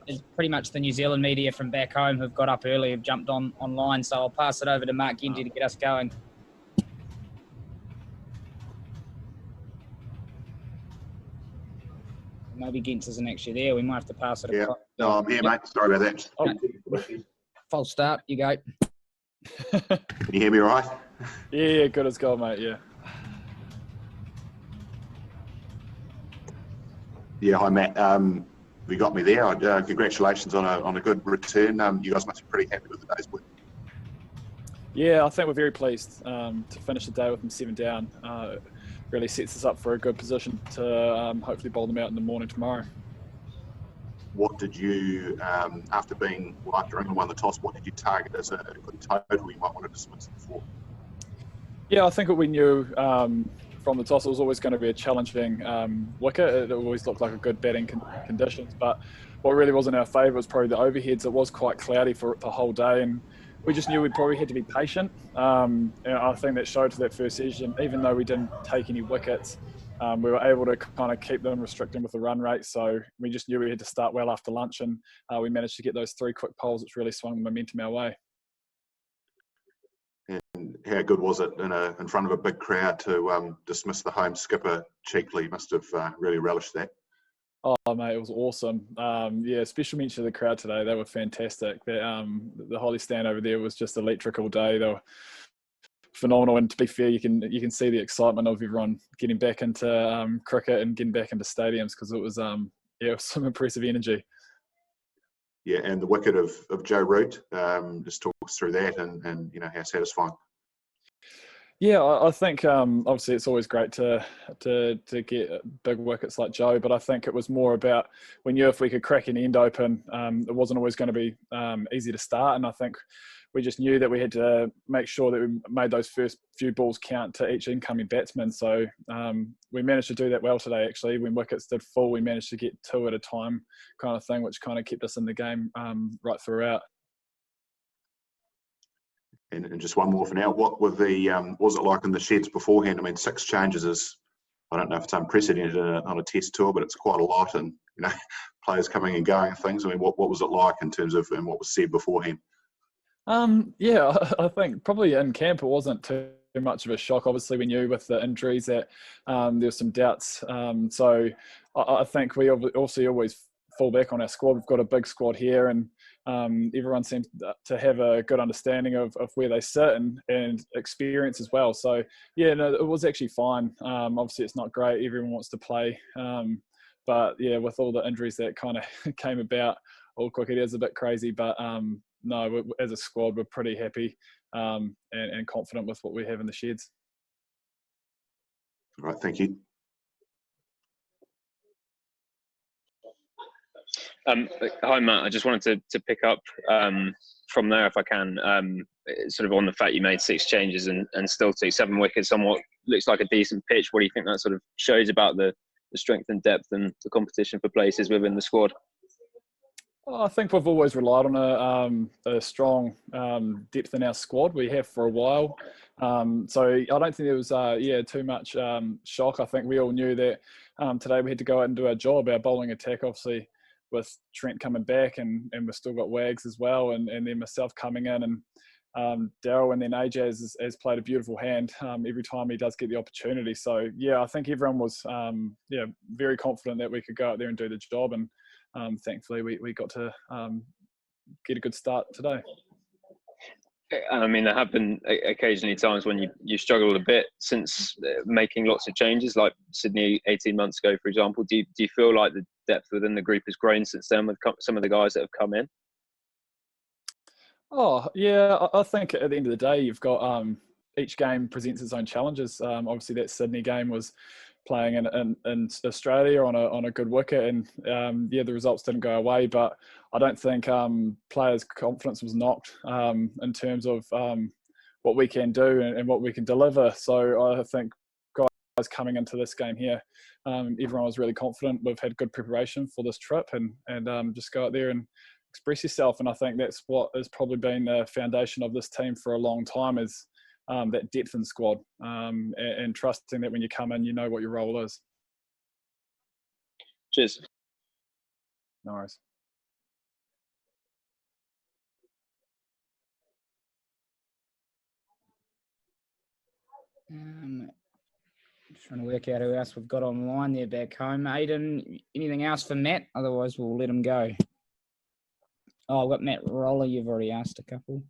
is pretty much the New Zealand media from back home who've got up early, have jumped online. So I'll pass it over to Mark Genty to get us going. Maybe Gents isn't actually there. We might have to pass it across. No, I'm here, mate. Sorry about that. Oh. False start. You go. Can you hear me all right? Yeah, good as gold, mate. Yeah. Yeah, hi, Matt. You got me there. Congratulations on a good return. You guys must be pretty happy with the day's work. Yeah, I think we're very pleased to finish the day with them 7 down. Really sets us up for a good position to hopefully bowl them out in the morning tomorrow. What did you, after England won the toss, what did you target as a good total you might want to dismiss them for? Yeah, I think what we knew from the toss, it was always going to be a challenging wicket. It always looked like a good batting conditions, but what really was in our favour was probably the overheads. It was quite cloudy for the whole day, and we just knew we probably had to be patient. And I think that showed to that first session. Even though we didn't take any wickets, we were able to kind of keep them restricting with the run rate. So we just knew we had to start well after lunch, and we managed to get those 3 quick poles, which really swung the momentum our way. And how good was it in front of a big crowd to dismiss the home skipper cheekily? You must have really relished that. Oh, mate, it was awesome. Yeah, special mention to the crowd today. They were fantastic. The Holly stand over there was just electric all day. They were phenomenal. And to be fair, you can see the excitement of everyone getting back into cricket and getting back into stadiums, because it was it was some impressive energy. Yeah, and the wicket of Joe Root, just talk us through that and how satisfying. Yeah, I think obviously it's always great to get big wickets like Joe, but I think it was more about we knew if we could crack an end open, it wasn't always going to be easy to start, and I think we just knew that we had to make sure that we made those first few balls count to each incoming batsman. So we managed to do that well today, actually. When wickets did fall, we managed to get 2 at a time kind of thing, which kind of kept us in the game right throughout. And just one more for now. What were was it like in the sheds beforehand? I mean, 6 changes is, I don't know if it's unprecedented on a test tour, but it's quite a lot, and players coming and going and things. I mean, what was it like in terms of and what was said beforehand? Yeah, I think probably in camp it wasn't too much of a shock. Obviously, we knew with the injuries that there were some doubts. So I think we also always fall back on our squad. We've got a big squad here, and everyone seems to have a good understanding of where they sit and experience as well. So yeah, no, it was actually fine. Obviously, it's not great. Everyone wants to play, but yeah, with all the injuries that kind of came about all quick, it is a bit crazy. But no, as a squad, we're pretty happy and confident with what we have in the sheds. All right, thank you. Hi, Matt. I just wanted to pick up from there, if I can, sort of on the fact you made 6 changes and still took 7 wickets on what looks like a decent pitch. What do you think that sort of shows about the strength and depth and the competition for places within the squad? Well, I think we've always relied on a strong depth in our squad. We have for a while. So I don't think there was too much shock. I think we all knew that today we had to go out and do our job. Our bowling attack, obviously, with Trent coming back and we've still got Wags as well, and then myself coming in, and Daryl, and then AJ has played a beautiful hand every time he does get the opportunity. So yeah, I think everyone was very confident that we could go out there and do the job, and thankfully we got to get a good start today. I mean, there have been occasionally times when you struggled a bit since making lots of changes, like Sydney 18 months ago, for example. Do you feel like the depth within the group has grown since then with some of the guys that have come in? Oh, yeah, I think at the end of the day, you've got each game presents its own challenges. Obviously, that Sydney game was playing in Australia on a good wicket, and the results didn't go away, but I don't think players' confidence was knocked in terms of what we can do and what we can deliver. So I think guys coming into this game here, everyone was really confident. We've had good preparation for this trip, and just go out there and express yourself. And I think that's what has probably been the foundation of this team for a long time, is that depth in squad, and trusting that when you come in, you know what your role is. Cheers. No worries. Just trying to work out who else we've got online there back home. Aiden, anything else for Matt? Otherwise, we'll let him go. Oh, I've got Matt Roller. You've already asked a couple.